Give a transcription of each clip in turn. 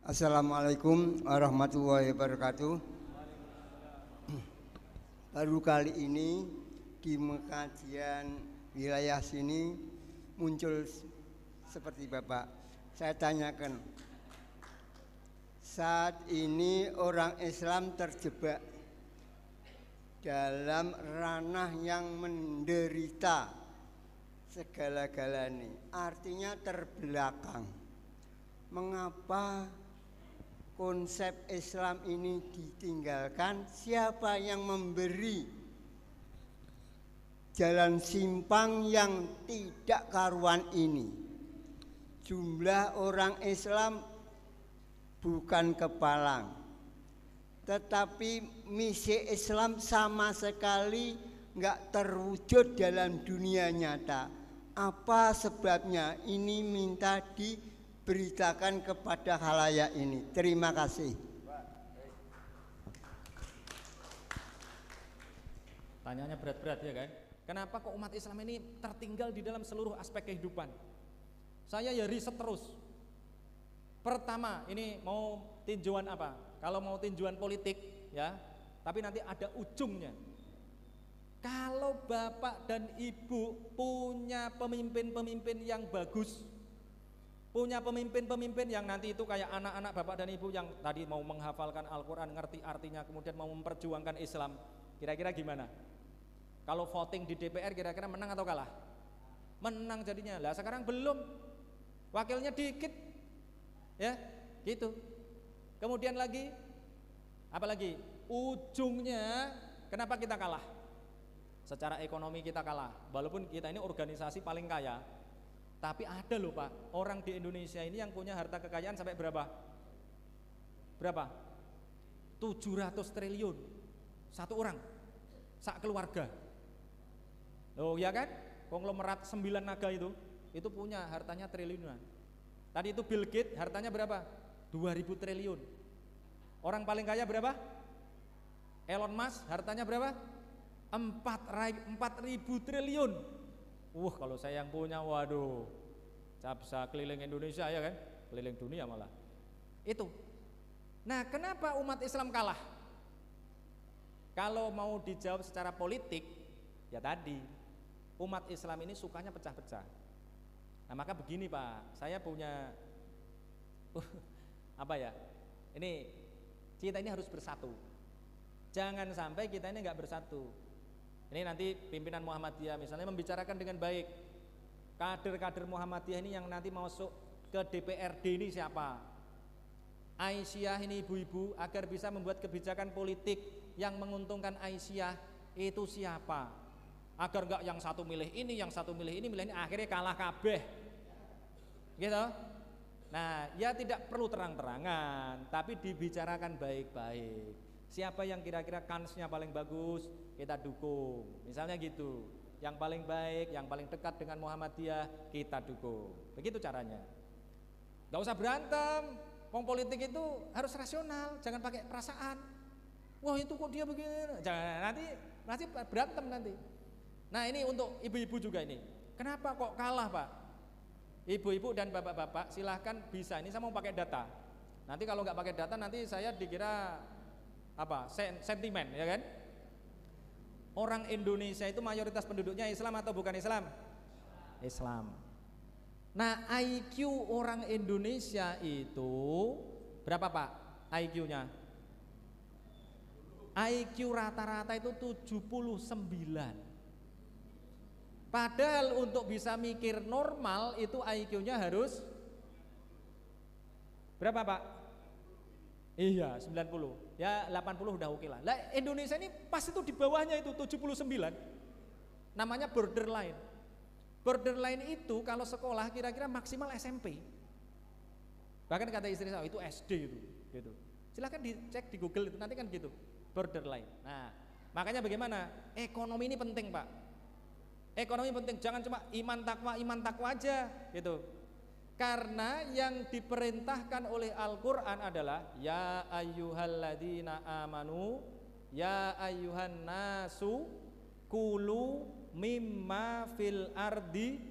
Assalamualaikum warahmatullahi wabarakatuh. Baru kali ini di kajian wilayah sini muncul seperti Bapak. Saya tanyakan, saat ini orang Islam terjebak dalam ranah yang menderita segala-galanya, artinya terbelakang. Mengapa konsep Islam ini ditinggalkan? Siapa yang memberi jalan simpang yang tidak karuan ini? Jumlah orang Islam bukan kepalang, tetapi misi Islam sama sekali nggak terwujud dalam dunia nyata. Apa sebabnya? Ini minta diberitakan kepada khalayak ini. Terima kasih. Tanyanya berat-berat ya kan? Kenapa kok umat Islam ini tertinggal di dalam seluruh aspek kehidupan? Saya ya riset terus. Pertama, ini mau tinjauan apa? Kalau mau tinjauan politik ya, tapi nanti ada ujungnya. Kalau Bapak dan Ibu punya pemimpin-pemimpin yang bagus, punya pemimpin-pemimpin yang nanti itu kayak anak-anak Bapak dan Ibu yang tadi mau menghafalkan Al-Quran, ngerti artinya, kemudian mau memperjuangkan Islam, kira-kira gimana? Kalau voting di DPR kira-kira menang atau kalah? Menang jadinya. Lah sekarang belum, wakilnya dikit, ya gitu. Kemudian lagi, apalagi ujungnya kenapa kita kalah? Secara ekonomi kita kalah, walaupun kita ini organisasi paling kaya. Tapi ada loh Pak, orang di Indonesia ini yang punya harta kekayaan sampai berapa? Berapa? 700 triliun satu orang, sak keluarga. Oh ya kan? Konglomerat 9 naga itu punya hartanya triliunan. Tadi itu Bill Gates hartanya berapa? 2000 triliun. Orang paling kaya berapa? Elon Musk hartanya berapa? 4000 triliun. Kalau saya yang punya, waduh, bisa keliling Indonesia ya kan, keliling dunia malah. Itu. Nah, kenapa umat Islam kalah? Kalau mau dijawab secara politik, ya tadi, umat Islam ini sukanya pecah-pecah. Nah, maka begini Pak, saya punya apa ya? Ini kita ini harus bersatu. Jangan sampai kita ini nggak bersatu. Ini nanti pimpinan Muhammadiyah misalnya membicarakan dengan baik. Kader-kader Muhammadiyah ini yang nanti masuk ke DPRD ini siapa? Aisyah ini ibu-ibu agar bisa membuat kebijakan politik yang menguntungkan Aisyah itu siapa? Agar enggak yang satu milih ini, yang satu milih ini, akhirnya kalah kabeh. Gitu. Nah, ya tidak perlu terang-terangan, tapi dibicarakan baik-baik. Siapa yang kira-kira kansnya paling bagus, kita dukung. Misalnya gitu. Yang paling baik, yang paling dekat dengan Muhammadiyah, kita dukung. Begitu caranya. Gak usah berantem. Wong politik itu harus rasional, jangan pakai perasaan. Wah, itu kok dia begini. Jangan, nanti berantem nanti. Nah, ini untuk ibu-ibu juga ini. Kenapa kok kalah, Pak? Ibu-ibu dan bapak-bapak silahkan bisa. Ini saya mau pakai data. Nanti kalau nggak pakai data nanti saya dikira apa? Sentimen, ya kan? Orang Indonesia itu mayoritas penduduknya Islam atau bukan Islam? Islam. Nah, IQ orang Indonesia itu berapa Pak? IQ-nya? IQ rata-rata itu 79. Padahal untuk bisa mikir normal itu IQ-nya harus berapa Pak? Iya 90, ya 80 udah oke lah. Lah Indonesia ini pas itu di bawahnya itu 79, namanya borderline. Borderline itu kalau sekolah kira-kira maksimal SMP. Bahkan kata istri saya itu SD itu, gitu. Silahkan dicek di Google itu nanti kan gitu, borderline. Nah makanya bagaimana? Ekonomi ini penting Pak. Ekonomi penting, jangan cuma iman takwa aja gitu. Karena yang diperintahkan oleh Al-Quran adalah ya ayyuhalladzina amanu ya ayyuhan nasu kulu mimma fil ardi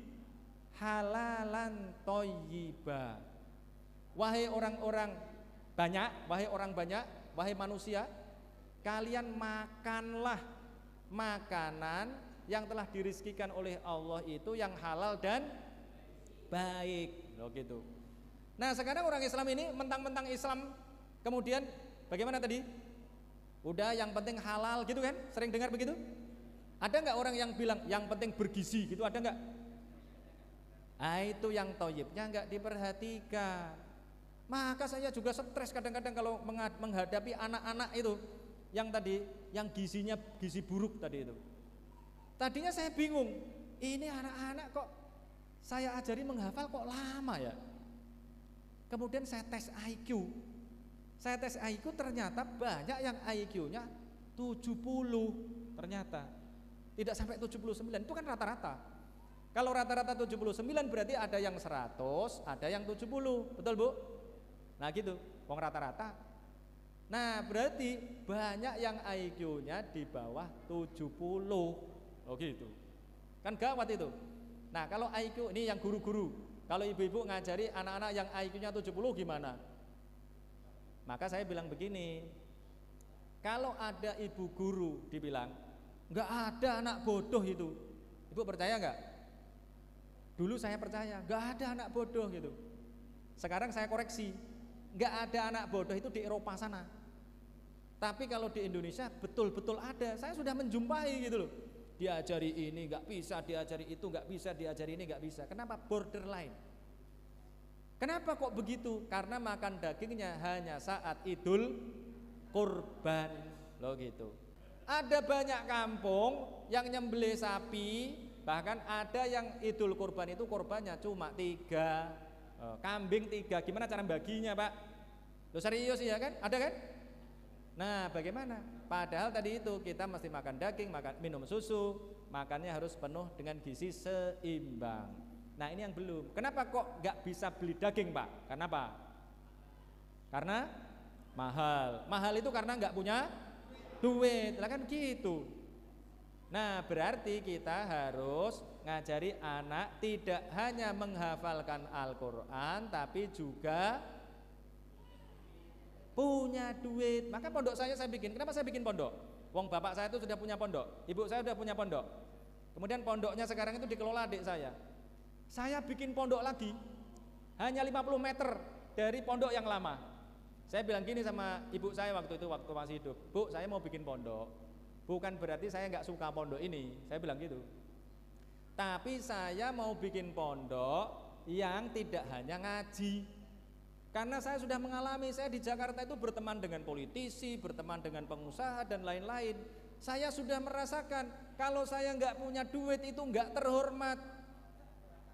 halalan thayyiba. Wahai orang-orang banyak, wahai orang banyak, wahai manusia, kalian makanlah makanan yang telah dirizkikan oleh Allah itu yang halal dan baik. Loh gitu. Nah sekarang orang Islam ini mentang-mentang Islam, kemudian bagaimana tadi? Udah yang penting halal gitu kan? Sering dengar begitu? Ada nggak orang yang bilang yang penting bergizi gitu, ada nggak? Ah itu yang toyibnya nggak diperhatikan. Maka saya juga stres kadang-kadang kalau menghadapi anak-anak itu yang tadi, yang gizinya gizi buruk tadi itu. Tadinya saya bingung, ini anak-anak kok saya ajari menghafal kok lama ya. Kemudian saya tes IQ. Saya tes IQ ternyata banyak yang IQ-nya 70 ternyata. Tidak sampai 79, itu kan rata-rata. Kalau rata-rata 79 berarti ada yang 100, ada yang 70, betul Bu? Nah gitu, wong rata-rata. Nah berarti banyak yang IQ-nya di bawah 70. Oh gitu. Kan gawat itu. Nah kalau IQ ini yang guru-guru, kalau ibu-ibu ngajari anak-anak yang IQ-nya 70 gimana? Maka saya bilang begini, kalau ada ibu guru dibilang nggak ada anak bodoh itu, ibu percaya nggak? Dulu saya percaya nggak ada anak bodoh gitu. Sekarang saya koreksi, nggak ada anak bodoh itu di Eropa sana. Tapi kalau di Indonesia betul-betul ada. Saya sudah menjumpai gitu loh. Diajari ini nggak bisa, diajari itu nggak bisa, diajari ini nggak bisa. Kenapa? Borderline. Kenapa kok begitu? Karena makan dagingnya hanya saat Idul Kurban, loh gitu. Ada banyak kampung yang nyembelih sapi, bahkan ada yang Idul Kurban itu korbannya cuma 3, kambing 3. Gimana cara baginya Pak? Loh serius ya kan? Ada kan? Nah bagaimana? Padahal tadi itu kita mesti makan daging, minum susu, makannya harus penuh dengan gizi seimbang. Nah ini yang belum. Kenapa kok nggak bisa beli daging Pak? Kenapa? Karena mahal. Mahal itu karena nggak punya duit, lah kan gitu. Nah berarti kita harus ngajari anak tidak hanya menghafalkan Al-Quran, tapi juga punya duit. Maka pondok saya bikin. Kenapa saya bikin pondok? Wong bapak saya itu sudah punya pondok, ibu saya sudah punya pondok. Kemudian pondoknya sekarang itu dikelola adik saya. Saya bikin pondok lagi, hanya 50 meter dari pondok yang lama. Saya bilang gini sama ibu saya waktu itu, waktu masih hidup, Bu, saya mau bikin pondok. Bukan berarti saya nggak suka pondok ini, saya bilang gitu. Tapi saya mau bikin pondok yang tidak hanya ngaji. Karena saya sudah mengalami, saya di Jakarta itu berteman dengan politisi, berteman dengan pengusaha dan lain-lain. Saya sudah merasakan kalau saya nggak punya duit itu nggak terhormat.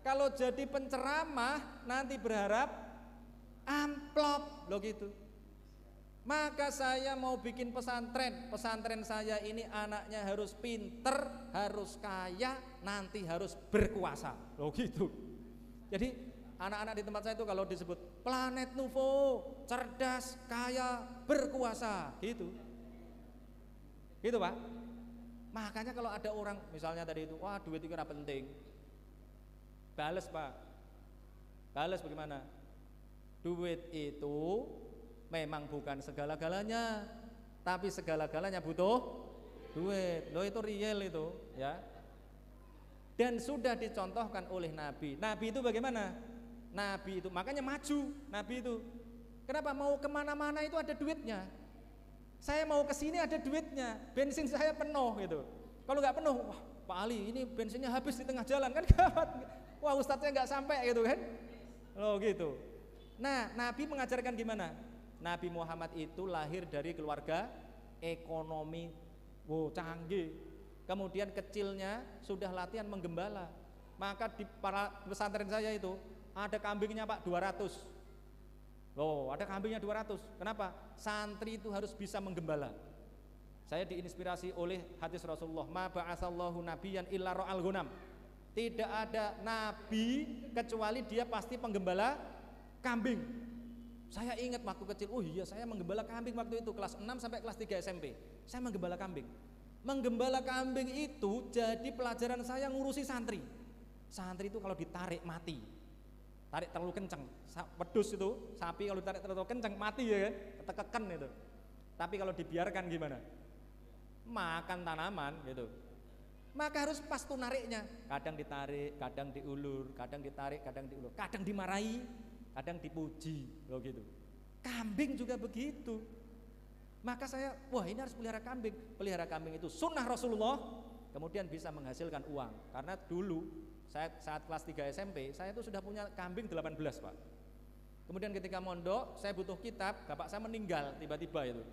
Kalau jadi penceramah nanti berharap amplop, loh gitu. Maka saya mau bikin pesantren. Pesantren saya ini anaknya harus pinter, harus kaya, nanti harus berkuasa, loh gitu. Jadi anak-anak di tempat saya itu kalau disebut planet Nuvo, cerdas, kaya, berkuasa, gitu. Gitu Pak. Makanya kalau ada orang misalnya tadi itu, wah duit itu ora penting. Bales Pak. Bales bagaimana? Duit itu memang bukan segala-galanya, tapi segala-galanya butuh duit. Loh itu real itu, ya. Dan sudah dicontohkan oleh Nabi. Nabi itu bagaimana? Nabi itu makanya maju. Nabi itu kenapa mau kemana-mana itu ada duitnya. Saya mau ke sini ada duitnya. Bensin saya penuh gitu. Kalau nggak penuh, wah Pak Ali ini bensinnya habis di tengah jalan kan gawat. Wah ustadznya nggak sampai gitu kan. Loh gitu. Nah Nabi mengajarkan gimana? Nabi Muhammad itu lahir dari keluarga ekonomi canggih. Kemudian kecilnya sudah latihan menggembala. Maka di para pesantren saya itu ada kambingnya Pak 200. Loh ada kambingnya 200. Kenapa? Santri itu harus bisa menggembala. Saya diinspirasi oleh hadis Rasulullah, ma ba'atsallahu nabiyyan illa ra'al ghanam. Tidak ada nabi kecuali dia pasti penggembala kambing. Saya ingat waktu kecil, oh iya saya menggembala kambing waktu itu kelas 6 sampai kelas 3 SMP. Saya menggembala kambing. Menggembala kambing itu jadi pelajaran saya ngurusi santri. Santri itu kalau ditarik mati. tarik terlalu kenceng. Wedhus itu, sapi kalau tarik terlalu kenceng mati ya kan, ketekekan itu. Tapi kalau dibiarkan gimana? Makan tanaman gitu. Maka harus pas tuh nariknya. Kadang ditarik, kadang diulur, kadang ditarik, kadang diulur. Kadang dimarahi, kadang dipuji, loh gitu. Kambing juga begitu. Maka saya, wah ini harus pelihara kambing. Pelihara kambing itu sunnah Rasulullah, kemudian bisa menghasilkan uang. Karena dulu saya saat kelas 3 SMP, saya itu sudah punya kambing 18 Pak. Kemudian ketika mondok, saya butuh kitab, bapak saya meninggal tiba-tiba itu.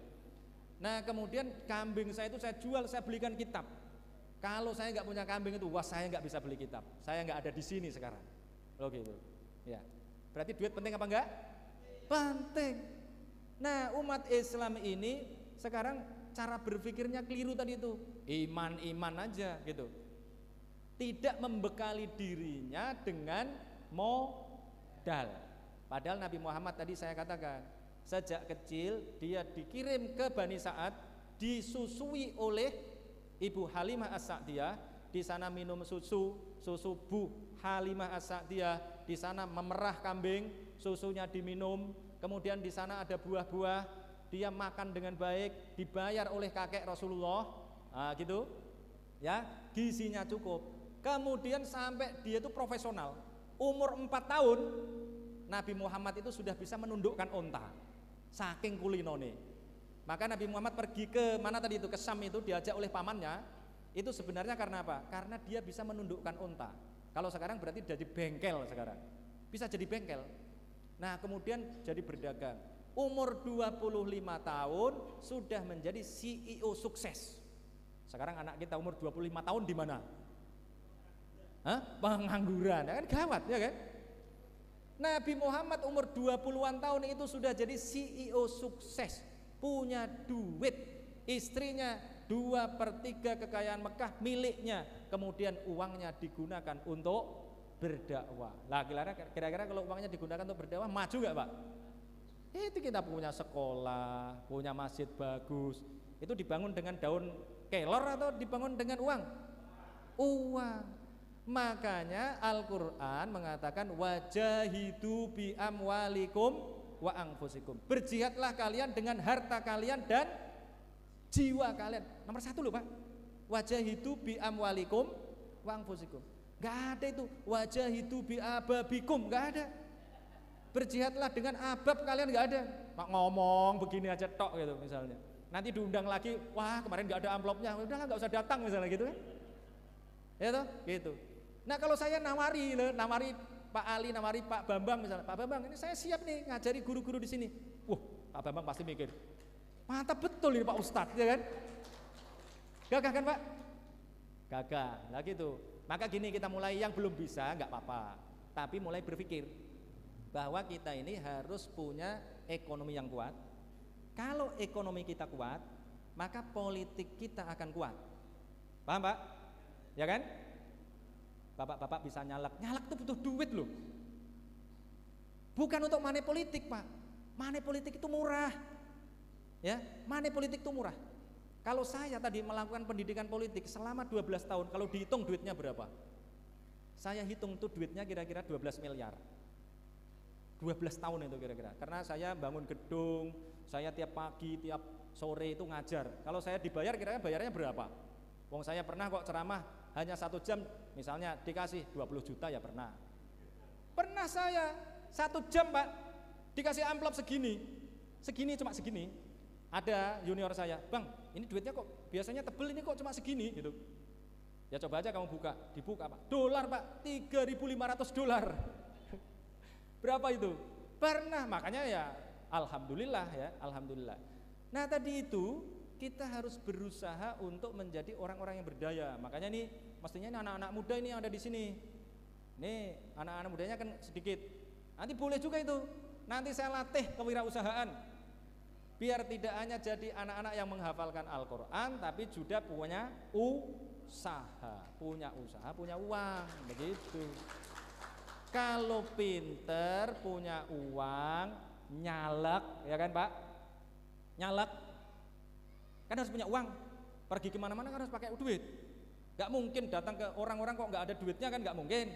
Nah kemudian kambing saya itu saya jual, saya belikan kitab. Kalau saya nggak punya kambing itu, wah saya nggak bisa beli kitab. Saya nggak ada di sini sekarang. Loh gitu. Ya. Berarti duit penting apa enggak? Penting. Nah umat Islam ini sekarang cara berpikirnya keliru tadi itu. Iman-iman aja gitu. Tidak membekali dirinya dengan modal. Padahal Nabi Muhammad tadi saya katakan, sejak kecil dia dikirim ke Bani Sa'ad, disusui oleh Ibu Halimah As-Sa'diyah, di sana minum susu Bu Halimah As-Sa'diyah, di sana memerah kambing, susunya diminum, kemudian di sana ada buah-buah, dia makan dengan baik, dibayar oleh kakek Rasulullah, gitu, ya, gizinya cukup. Kemudian sampai dia itu profesional, umur 4 tahun, Nabi Muhammad itu sudah bisa menundukkan onta, saking kulinone. Maka Nabi Muhammad pergi ke mana tadi itu, ke Syam itu, diajak oleh pamannya. Itu sebenarnya karena apa? Karena dia bisa menundukkan unta. Kalau sekarang berarti jadi bengkel sekarang. Bisa jadi bengkel. Nah kemudian jadi berdagang. Umur 25 tahun sudah menjadi CEO sukses. Sekarang anak kita umur 25 tahun di mana? Pengangguran, ya kan gawat ya kan? Nabi Muhammad umur 20-an tahun itu sudah jadi CEO sukses, punya duit, istrinya 2/3 kekayaan Mekah miliknya, kemudian uangnya digunakan untuk berdakwah. Lah kira-kira kalau uangnya digunakan untuk berdakwah maju gak Pak? Itu kita punya sekolah, punya masjid bagus, itu dibangun dengan daun kelor atau dibangun dengan uang? Uang. Makanya Al-Quran mengatakan wajahidu bi amwalikum wa anfusikum. Berjihadlah kalian dengan harta kalian dan jiwa kalian. Nomor 1 loh Pak. Wajahidu bi amwalikum wa anfusikum. Gak ada itu wajahidu bi ababikum, gak ada. Berjihadlah dengan abab kalian, gak ada. Pak ngomong begini aja tok gitu misalnya. Nanti diundang lagi, wah kemarin gak ada amplopnya, udahlah gak usah datang misalnya gitu kan. Ya toh, gitu. Nah kalau saya nawari Pak Ali, nawari Pak Bambang misalnya, Pak Bambang ini saya siap nih ngajari guru-guru di sini. Pak Bambang pasti mikir, mantap betul ini Pak Ustadz, ya kan? Gagah kan Pak? Gagah, lah gitu. Maka gini kita mulai, yang belum bisa nggak apa-apa, tapi mulai berpikir bahwa kita ini harus punya ekonomi yang kuat. Kalau ekonomi kita kuat, maka politik kita akan kuat. Paham Pak? Ya kan? Bapak-bapak bisa nyalek itu butuh duit loh. Bukan untuk money politik Pak. Money politik itu murah. Ya, money politik itu murah. Kalau saya tadi melakukan pendidikan politik selama 12 tahun, kalau dihitung duitnya berapa? Saya hitung tuh duitnya kira-kira 12 miliar. 12 tahun itu kira-kira. Karena saya bangun gedung, saya tiap pagi, tiap sore itu ngajar. Kalau saya dibayar kira-kira bayarnya berapa? Wong saya pernah kok ceramah hanya 1 jam, misalnya dikasih 20 juta ya pernah. Pernah saya 1 jam Pak, dikasih amplop segini, cuma segini. Ada junior saya, bang ini duitnya kok biasanya tebel, ini kok cuma segini gitu. Ya coba aja kamu buka, dibuka Pak, dolar Pak, $3.500. Berapa itu? Pernah, makanya ya alhamdulillah ya, alhamdulillah. Nah tadi itu kita harus berusaha untuk menjadi orang-orang yang berdaya. Makanya nih mestinya ini anak-anak muda ini yang ada di sini. Nih anak-anak mudanya kan sedikit. Nanti boleh juga itu. Nanti saya latih kewirausahaan. Biar tidak hanya jadi anak-anak yang menghafalkan Al-Quran, tapi juga punya usaha, punya uang, begitu. Kalau pinter, punya uang, nyalek, ya kan Pak? Nyalek, kan harus punya uang. Pergi kemana-mana kan harus pakai duit. Gak mungkin datang ke orang-orang kok gak ada duitnya kan, gak mungkin,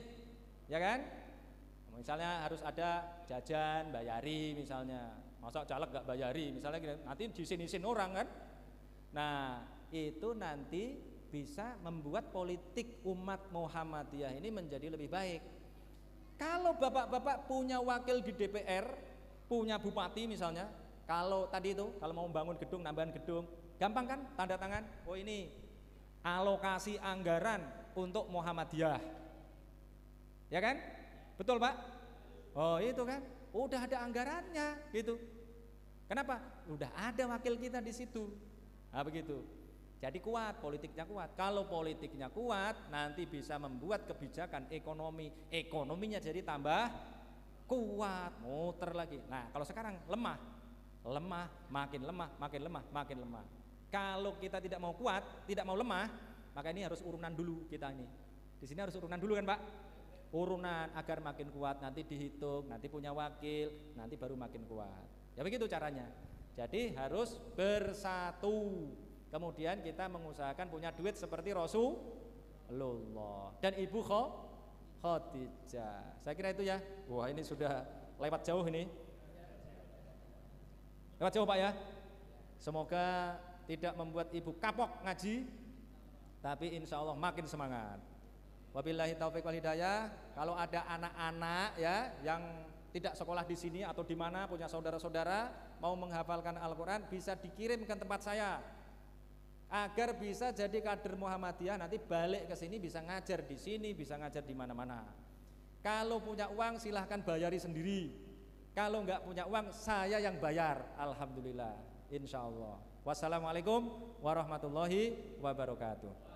ya kan? Misalnya harus ada jajan, bayari misalnya. Masa caleg nggak bayari, misalnya gitu. Nanti disin-isin orang kan. Nah, itu nanti bisa membuat politik umat Muhammadiyah ini menjadi lebih baik. Kalau bapak-bapak punya wakil di DPR, punya bupati misalnya, kalau tadi itu, kalau mau membangun gedung, nambahan gedung, gampang kan, tanda tangan, oh ini alokasi anggaran untuk Muhammadiyah. Ya kan? Betul Pak? Oh itu kan, udah ada anggarannya gitu. Kenapa? Udah ada wakil kita di situ. Nah begitu. Jadi kuat, politiknya kuat. Kalau politiknya kuat, nanti bisa membuat kebijakan ekonominya jadi tambah kuat, muter lagi. Nah kalau sekarang lemah, makin lemah. Kalau kita tidak mau kuat, tidak mau lemah, maka ini harus urunan dulu kita ini. Di sini harus urunan dulu kan Pak? Urunan agar makin kuat, nanti dihitung, nanti punya wakil, nanti baru makin kuat. Ya begitu caranya. Jadi harus bersatu. Kemudian kita mengusahakan punya duit seperti Rasulullah dan Ibu Khadijah. Saya kira itu ya. Wah ini sudah lewat jauh ini. Lewat jauh Pak ya. Semoga tidak membuat Ibu kapok ngaji, tapi insya Allah makin semangat. Wabillahi taufiq wal hidayah. Kalau ada anak-anak ya yang tidak sekolah di sini atau di mana punya saudara-saudara mau menghafalkan Al-Quran, bisa dikirim ke tempat saya agar bisa jadi kader Muhammadiyah, nanti balik ke sini bisa ngajar di sini, bisa ngajar di mana-mana. Kalau punya uang silahkan bayari sendiri. Kalau nggak punya uang saya yang bayar. Alhamdulillah, insya Allah. Wassalamualaikum warahmatullahi wabarakatuh.